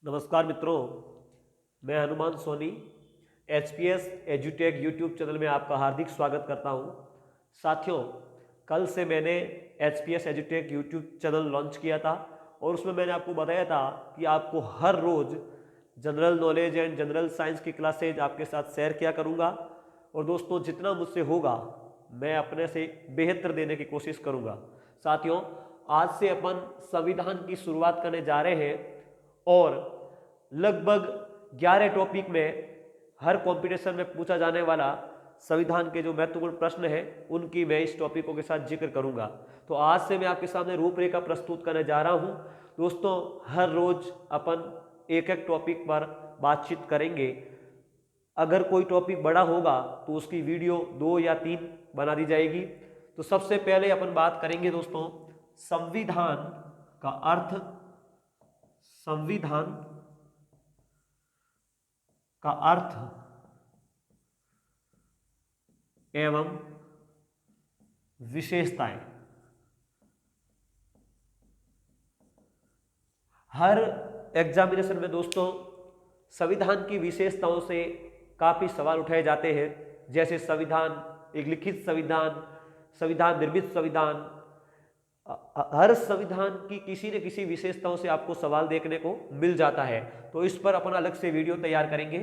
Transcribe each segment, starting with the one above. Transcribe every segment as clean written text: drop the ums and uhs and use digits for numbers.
नमस्कार मित्रों, मैं हनुमान सोनी एचपीएस एजुटेक यूट्यूब चैनल में आपका हार्दिक स्वागत करता हूं। साथियों, कल से मैंने एचपीएस एजुटेक यूट्यूब चैनल लॉन्च किया था और उसमें मैंने आपको बताया था कि आपको हर रोज़ general knowledge and general science की क्लासेज आपके साथ शेयर किया करूंगा। और दोस्तों, जितना मुझसे होगा मैं अपने से बेहतर देने की कोशिश करूंगा। साथियों, आज से अपन संविधान की शुरुआत करने जा रहे हैं और लगभग 11 टॉपिक में हर कंपटीशन में पूछा जाने वाला संविधान के जो महत्वपूर्ण प्रश्न हैं उनकी मैं इस टॉपिकों के साथ जिक्र करूंगा। तो आज से मैं आपके सामने रूपरेखा प्रस्तुत करने जा रहा हूं। दोस्तों, हर रोज अपन एक एक टॉपिक पर बातचीत करेंगे। अगर कोई टॉपिक बड़ा होगा तो उसकी वीडियो 2 या 3 बना दी जाएगी। तो सबसे पहले अपन बात करेंगे दोस्तों, संविधान का अर्थ। संविधान का अर्थ एवं विशेषताएं। हर एग्जामिनेशन में दोस्तों संविधान की विशेषताओं से काफी सवाल उठाए जाते हैं, जैसे संविधान एक लिखित संविधान, संविधान निर्मित संविधान। हर संविधान की किसी न किसी विशेषताओं से आपको सवाल देखने को मिल जाता है, तो इस पर अपन अलग से वीडियो तैयार करेंगे।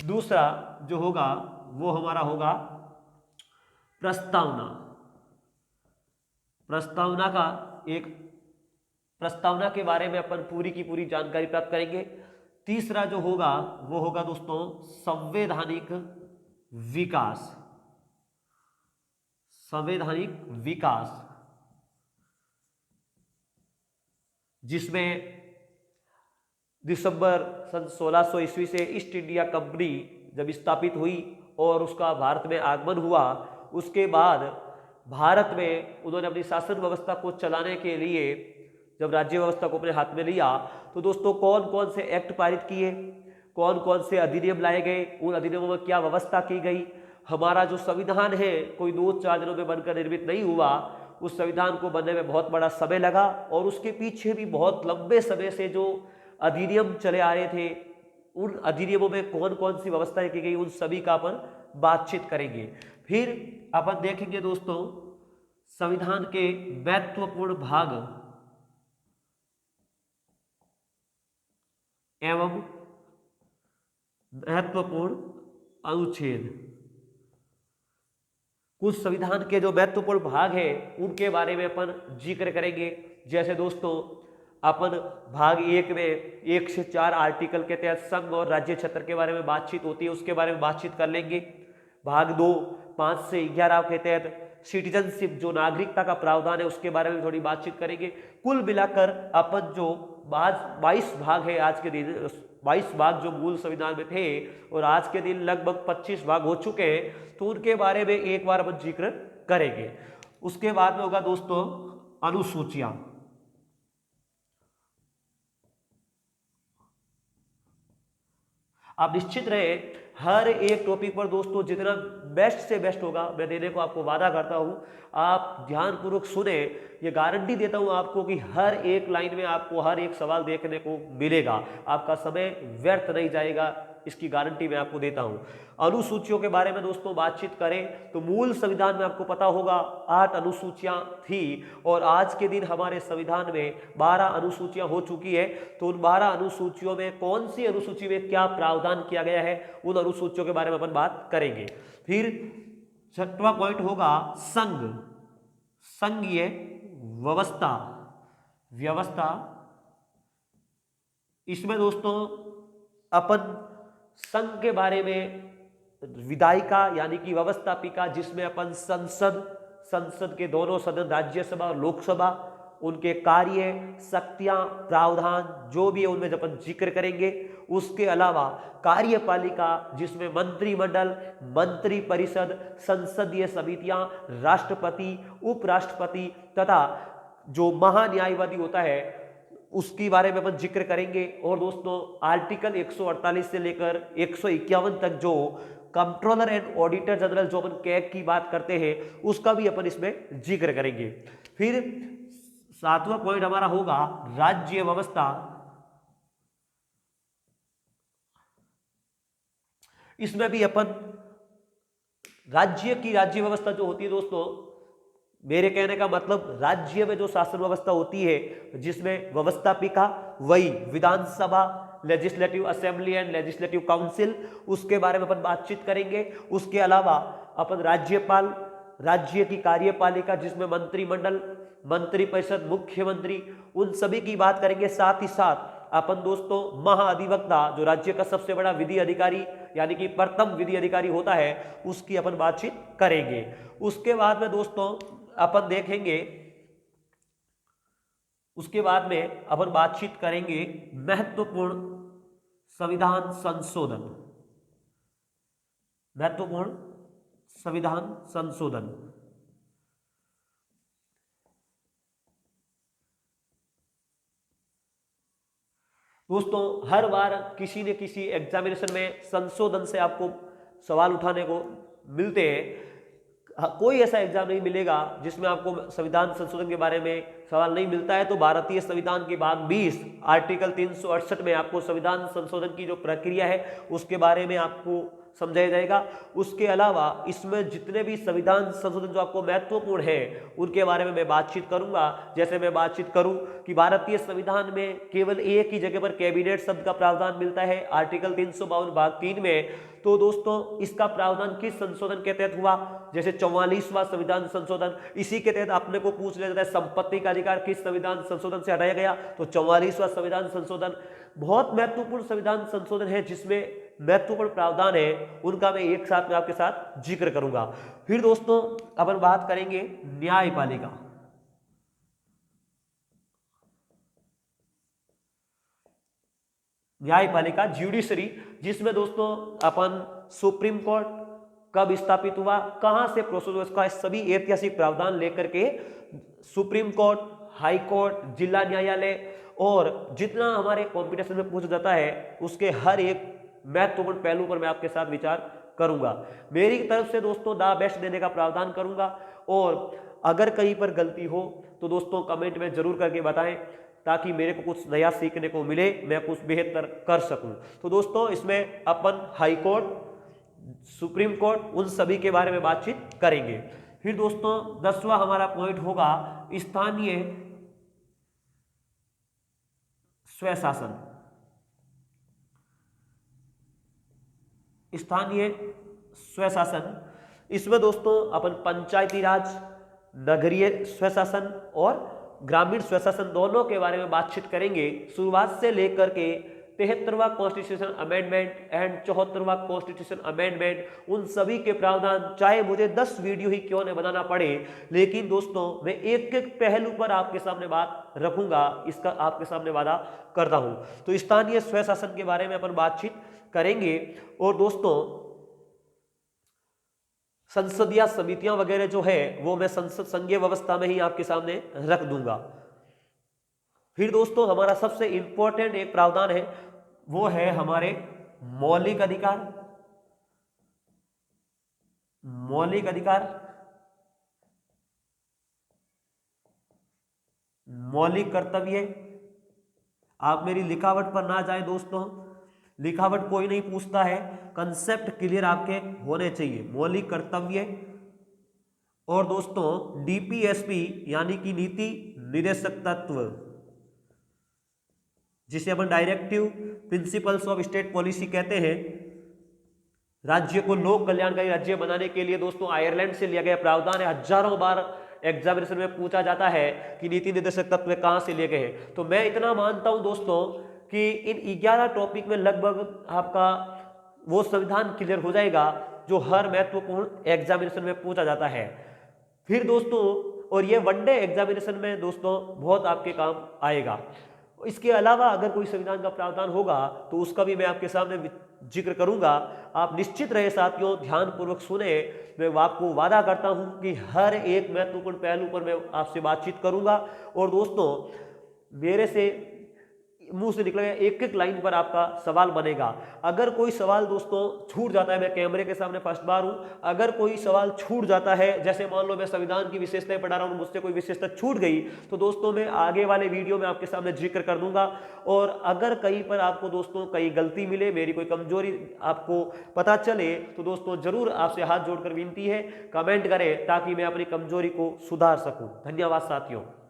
दूसरा जो होगा वो हमारा होगा प्रस्तावना। प्रस्तावना का एक प्रस्तावना के बारे में अपन पूरी की पूरी जानकारी प्राप्त करेंगे। तीसरा जो होगा वो होगा दोस्तों संवैधानिक विकास। संवैधानिक विकास, जिसमें दिसंबर सन 1600 ईस्वी से ईस्ट इंडिया कंपनी जब स्थापित हुई और उसका भारत में आगमन हुआ, उसके बाद भारत में उन्होंने अपनी शासन व्यवस्था को चलाने के लिए जब राज्य व्यवस्था को अपने हाथ में लिया, तो दोस्तों कौन कौन से एक्ट पारित किए, कौन कौन से अधिनियम लाए गए, उन अधिनियमों में क्या व्यवस्था की गई। हमारा जो संविधान है कोई 2-4 दिनों में बनकर निर्मित नहीं हुआ। उस संविधान को बनने में बहुत बड़ा समय लगा और उसके पीछे भी बहुत लंबे समय से जो अधिनियम चले आ रहे थे, उन अधिनियमों में कौन कौन सी व्यवस्थाएं की गई, उन सभी का अपन बातचीत करेंगे। फिर अपन देखेंगे दोस्तों संविधान के महत्वपूर्ण भाग एवं महत्वपूर्ण अनुच्छेद। कुछ संविधान के जो महत्वपूर्ण भाग है उनके बारे में अपन जिक्र करेंगे। जैसे दोस्तों अपन भाग 1 में 1 से 4 आर्टिकल के तहत संघ और राज्य क्षेत्र के बारे में बातचीत होती है, उसके बारे में बातचीत कर लेंगे। भाग 2 5 से 11 के तहत सिटीजनशिप जो नागरिकता का प्रावधान है उसके बारे में थोड़ी बातचीत करेंगे। कुल मिलाकर अपन जो 22 भाग है आज के दिन, 22 भाग जो मूल संविधान में थे और आज के दिन लगभग 25 भाग हो चुके हैं, तो उनके बारे में एक बार अपन जिक्र करेंगे। उसके बाद में होगा दोस्तों अनुसूचियां। आप निश्चित रहे हर एक टॉपिक पर दोस्तों जितना बेस्ट से बेस्ट होगा मैं देने को आपको वादा करता हूं। आप ध्यानपूर्वक सुने, ये गारंटी देता हूं आपको कि हर एक लाइन में आपको हर एक सवाल देखने को मिलेगा, आपका समय व्यर्थ नहीं जाएगा, इसकी गारंटी मैं आपको देता हूं। अनुसूचियों के बारे में दोस्तों बातचीत करें तो मूल संविधान में आपको पता होगा 8 अनुसूचियां थी और आज के दिन हमारे संविधान में 12 अनुसूचियां हो चुकी है। तो उन 12 अनुसूचियों में कौन सी अनुसूची में क्या प्रावधान किया गया है, उन अनुसूचियों के बारे में अपन बात करेंगे। फिर 6वां पॉइंट होगा संघ। संघीय व्यवस्था। व्यवस्था, इसमें दोस्तों अपन संघ के बारे में विधायिका यानी कि व्यवस्थापिका, जिसमें अपन संसद के दोनों सदन राज्यसभा और लोकसभा, उनके कार्य शक्तियां प्रावधान जो भी है उनमें जब अपन जिक्र करेंगे। उसके अलावा कार्यपालिका, जिसमें मंत्रिमंडल, मंत्री परिषद, संसदीय समितियां, राष्ट्रपति, उपराष्ट्रपति तथा जो महान्यायवादी होता है उसके बारे में अपन जिक्र करेंगे। और दोस्तों आर्टिकल 148 से लेकर 151 तक जो कंट्रोलर एंड ऑडिटर जनरल जो अपन कैग की बात करते हैं उसका भी अपन इसमें जिक्र करेंगे। फिर 7वां पॉइंट हमारा होगा राज्य व्यवस्था। इसमें भी अपन राज्य की राज्य व्यवस्था जो होती है दोस्तों, मेरे कहने का मतलब राज्य में जो शासन व्यवस्था होती है जिसमें व्यवस्थापिका वही विधानसभा, legislative assembly and legislative council, उसके बारे में अपन बातचीत करेंगे। उसके अलावा अपन राज्यपाल, राज्य की कार्यपालिका जिसमें मंत्रिमंडल, मंत्रिपरिषद, मुख्यमंत्री, उन सभी की बात करेंगे। साथ ही साथ अपन दोस्तों महाअधिवक्ता जो राज्य का सबसे बड़ा विधि अधिकारी यानी कि प्रथम विधि अधिकारी होता है उसकी अपन बातचीत करेंगे। उसके बाद में दोस्तों अपन देखेंगे, उसके बाद में अपन बातचीत करेंगे महत्वपूर्ण संविधान संशोधन, महत्वपूर्ण संविधान संशोधन। दोस्तों हर बार किसी न किसी एग्जामिनेशन में संशोधन से आपको सवाल उठाने को मिलते हैं। कोई ऐसा एग्जाम नहीं मिलेगा जिसमें आपको संविधान संशोधन के बारे में सवाल नहीं मिलता है। तो भारतीय संविधान के भाग 20 आर्टिकल 368 में आपको संविधान संशोधन की जो प्रक्रिया है उसके बारे में आपको समझाया जाएगा। उसके अलावा इसमें जितने भी संविधान संशोधन जो आपको महत्वपूर्ण है उनके बारे में मैं बातचीत करूंगा। जैसे मैं बातचीत करूं कि भारतीय संविधान में केवल एक ही जगह पर कैबिनेट शब्द का प्रावधान मिलता है आर्टिकल 352 भाग 3 में। तो दोस्तों इसका प्रावधान किस संशोधन के तहत हुआ? जैसे 44वां संविधान संशोधन, इसी के तहत अपने को पूछ लिया जाता है संपत्ति का अधिकार किस संविधान संशोधन से हटाया गया, तो 44वां संविधान संशोधन। बहुत महत्वपूर्ण संविधान संशोधन है जिसमें महत्वपूर्ण प्रावधान है, उनका मैं एक साथ में आपके साथ जिक्र करूंगा। फिर दोस्तों अपन बात करेंगे न्यायपालिका। न्यायपालिका ज्यूडिशरी, जिसमें दोस्तों अपन सुप्रीम कोर्ट कब स्थापित हुआ, कहां से प्रोसेस, उसका सभी ऐतिहासिक प्रावधान लेकर के सुप्रीम कोर्ट, हाई कोर्ट, जिला न्यायालय और जितना हमारे कॉम्पिटिशन में पूछा जाता है उसके हर एक महत्वपूर्ण पहलू पर मैं आपके साथ विचार करूंगा। मेरी तरफ से दोस्तों द बेस्ट देने का प्रावधान करूंगा और अगर कहीं पर गलती हो तो दोस्तों कमेंट में जरूर करके बताएं ताकि मेरे को कुछ नया सीखने को मिले, मैं कुछ बेहतर कर सकूं। तो दोस्तों इसमें अपन हाई कोर्ट, सुप्रीम कोर्ट, उन सभी के बारे में बातचीत करेंगे। फिर दोस्तों 10वां हमारा पॉइंट होगा स्थानीय स्वशासन। स्थानीय स्वशासन, इसमें दोस्तों अपन पंचायती राज, नगरीय स्वशासन और ग्रामीण स्वशासन दोनों के बारे में बातचीत करेंगे। शुरुआत से लेकर के 73वां कॉन्स्टिट्यूशन अमेंडमेंट एंड 74वां कॉन्स्टिट्यूशन अमेंडमेंट, उन सभी के प्रावधान, चाहे मुझे 10 वीडियो ही क्यों न बनाना पड़े, लेकिन दोस्तों मैं एक एक पहलू पर आपके सामने बात रखूंगा, इसका आपके सामने वादा करता हूं। तो स्थानीय स्वशासन के बारे में अपन बातचीत करेंगे। और दोस्तों संसदीय समितियां वगैरह जो है वो मैं संसद संघीय व्यवस्था में ही आपके सामने रख दूंगा। फिर दोस्तों हमारा सबसे इंपॉर्टेंट एक प्रावधान है, वो है हमारे मौलिक अधिकार। मौलिक अधिकार, मौलिक कर्तव्य। आप मेरी लिखावट पर ना जाए दोस्तों, लिखावट कोई नहीं पूछता है, कंसेप्ट क्लियर आपके होने चाहिए। मौलिक कर्तव्य और दोस्तों डीपीएसपी यानी कि नीति निर्देशक तत्व, जिसे अपन directive principles of state policy कहते हैं। राज्य को लोक कल्याणकारी राज्य बनाने के लिए दोस्तों आयरलैंड से लिया गया प्रावधान है। हजारों बार एग्जामिनेशन में पूछा जाता है कि नीति निर्देशक तत्व कहां से लिए गए हैं। तो मैं इतना मानता हूं दोस्तों कि इन 11 टॉपिक में लगभग आपका वो संविधान क्लियर हो जाएगा जो हर महत्वपूर्ण एग्जामिनेशन में पूछा जाता है। फिर दोस्तों और ये वनडे एग्जामिनेशन में दोस्तों बहुत आपके काम आएगा। इसके अलावा अगर कोई संविधान का प्रावधान होगा तो उसका भी मैं आपके सामने जिक्र करूंगा। आप निश्चित रहे साथियों, ध्यानपूर्वक सुने। मैं आपको वादा करता हूं कि हर एक महत्वपूर्ण पहलू पर मैं आपसे बातचीत करूंगा। और दोस्तों मेरे से मुंह से निकलेगा, एक एक लाइन पर आपका सवाल बनेगा। अगर कोई सवाल दोस्तों छूट जाता है, मैं कैमरे के सामने फर्स्ट बार हूं, अगर कोई सवाल छूट जाता है, जैसे मान लो मैं संविधान की विशेषताएं पढ़ा रहा हूं, मुझसे कोई विशेषता छूट गई, तो दोस्तों मैं आगे वाले वीडियो में आपके सामने जिक्र कर दूंगा। और अगर कहीं पर आपको दोस्तों कहीं गलती मिले, मेरी कोई कमजोरी आपको पता चले, तो दोस्तों जरूर आपसे हाथ जोड़कर विनती है, कमेंट करें ताकि मैं अपनी कमजोरी को सुधार सकूं। धन्यवाद साथियों।